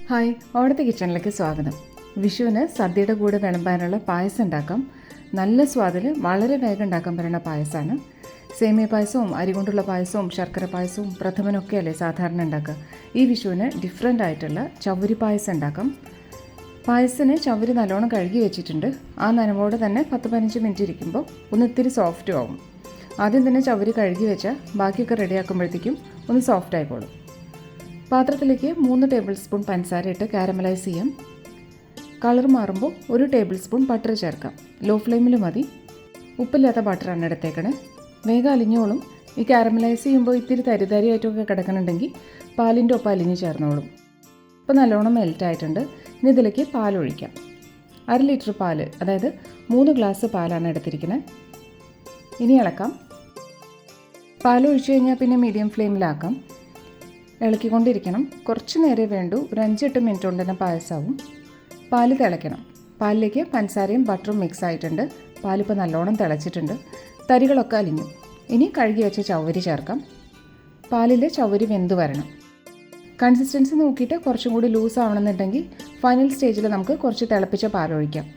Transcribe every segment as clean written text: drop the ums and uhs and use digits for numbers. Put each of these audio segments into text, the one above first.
Hi, അവിടുത്തെ കിച്ചണിലേക്ക് സ്വാഗതം. വിഷുവിന് സദ്യയുടെ കൂടെ വിളമ്പാനുള്ള പായസം ഉണ്ടാക്കാം. നല്ല സ്വാദിൽ വളരെ വേഗം ഉണ്ടാക്കാൻ പറ്റുന്ന പായസമാണ്. സേമിയ പായസവും അരി കൊണ്ടുള്ള പായസവും ശർക്കര പായസവും പ്രഥമനൊക്കെ അല്ലേ സാധാരണ ഉണ്ടാക്കുക. ഈ വിഷുവിന് ഡിഫറെൻ്റ് ആയിട്ടുള്ള ചവ്വരി പായസം ഉണ്ടാക്കാം. പായസത്തിന് ചവ്വരി നല്ലോണം കഴുകി വെച്ചിട്ടുണ്ട്. ആ നനവോടെ തന്നെ 10-15 മിനിറ്റ് ഇരിക്കുമ്പോൾ ഒന്ന് ഇത്തിരി സോഫ്റ്റും ആവും. ആദ്യം തന്നെ ചവ്വരി കഴുകി വെച്ചാൽ ബാക്കിയൊക്കെ റെഡിയാക്കുമ്പോഴത്തേക്കും ഒന്ന് സോഫ്റ്റ് ആയിക്കോളും. പാത്രത്തിലേക്ക് 3 ടേബിൾ സ്പൂൺ പഞ്ചസാര ഇട്ട് കാരമലൈസ് ചെയ്യാം. കളർ മാറുമ്പോൾ 1 ടേബിൾ സ്പൂൺ ബട്ടർ ചേർക്കാം. ലോ ഫ്ലെയിമിൽ മതി. ഉപ്പില്ലാത്ത ബട്ടറാണ് എടുത്തേക്കണേ. വേഗം അലിഞ്ഞോളും. ഈ കാരമലൈസ് ചെയ്യുമ്പോൾ ഇത്തിരി തരിതരിയായിട്ടൊക്കെ കിടക്കുന്നുണ്ടെങ്കിൽ പാലിൻ്റെ ഒപ്പം അലിഞ്ഞ് ചേർന്നോളും. ഇപ്പോൾ നല്ലോണം മെൽറ്റായിട്ടുണ്ട്. ഇനി ഇതിലേക്ക് പാലൊഴിക്കാം. 1/2 ലിറ്റർ പാല്, അതായത് 3 ഗ്ലാസ് പാലാണ് എടുത്തിരിക്കുന്നത്. ഇനി ഇളക്കാം. പാലൊഴിച്ച് കഴിഞ്ഞാൽ പിന്നെ മീഡിയം ഫ്ലെയിമിലാക്കാം. ഇളക്കിക്കൊണ്ടിരിക്കണം. കുറച്ച് നേരം വേണ്ടു. ഒരു 5-8 മിനിറ്റ് കൊണ്ട് തന്നെ പായസമാവും. പാല് തിളയ്ക്കണം. പാലിലേക്ക് പഞ്ചസാരയും ബട്ടറും മിക്സ് ആയിട്ടുണ്ട്. പാലിപ്പോൾ നല്ലോണം തിളച്ചിട്ടുണ്ട്. തരികളൊക്കെ അലിഞ്ഞു. ഇനി കഴുകി വെച്ച ചവ്വരി ചേർക്കാം. പാലിൽ ചവ്വരി വെന്ത് വരണം. കൺസിസ്റ്റൻസി നോക്കിയിട്ട് കുറച്ചും കൂടി ലൂസ് ആവണമെന്നുണ്ടെങ്കിൽ ഫൈനൽ സ്റ്റേജിൽ നമുക്ക് കുറച്ച് തിളപ്പിച്ച പാലൊഴിക്കാം.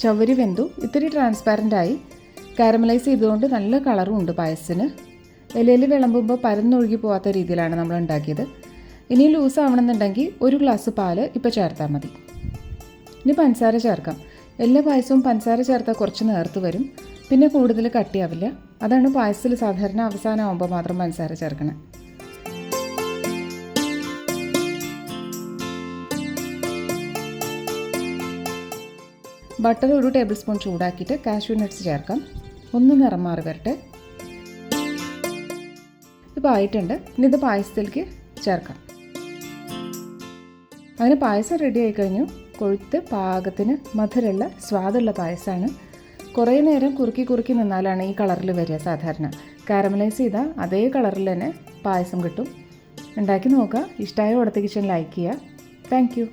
ചവ്വരി വെന്തു. ഇത്തിരി ട്രാൻസ്പാരൻ്റായി. കാരമലൈസ് ചെയ്തുകൊണ്ട് നല്ല കളറും ഉണ്ട് പായസത്തിന്. ഇലയിൽ വിളമ്പുമ്പോൾ പരന്നൊഴുകി പോകാത്ത രീതിയിലാണ് നമ്മൾ ഉണ്ടാക്കിയത്. ഇനി ലൂസ് ആവണമെന്നുണ്ടെങ്കിൽ 1 ഗ്ലാസ് പാല് ഇപ്പോൾ ചേർത്താൽ മതി. ഇനി പഞ്ചസാര ചേർക്കാം. എല്ലാ പായസവും പഞ്ചസാര ചേർത്താൽ കുറച്ച് നേർത്ത് വരും. പിന്നെ കൂടുതൽ കട്ടിയാവില്ല. അതാണ് പായസത്തിൽ സാധാരണ അവസാനം ആകുമ്പോൾ മാത്രം പഞ്ചസാര ചേർക്കണം. ബട്ടർ 1 ടേബിൾ സ്പൂൺ ചൂടാക്കിയിട്ട് കാഷ്യൂ നട്ട്സ് ചേർക്കാം. ഒന്ന് നിറം മാറി വരട്ടെ. ഇപ്പോൾ ആയിട്ടുണ്ട്. ഇനി ഇത് പായസത്തിലേക്ക് ചേർക്കാം. അങ്ങനെ പായസം റെഡി ആയി കഴിഞ്ഞു. കൊഴുത്ത് പാകത്തിന് മധുരമുള്ള സ്വാദുള്ള പായസമാണ്. കുറേ നേരം കുറുക്കി നിന്നാലാണ് ഈ കളറിൽ വരിക. സാധാരണ കാരമലൈസ് ചെയ്താൽ അതേ കളറിൽ തന്നെ പായസം കിട്ടും. ഉണ്ടാക്കി നോക്കുക. ഇഷ്ടമായ അവിടുത്തെ കിച്ചൺ ലൈക്ക് ചെയ്യുക. Thank you.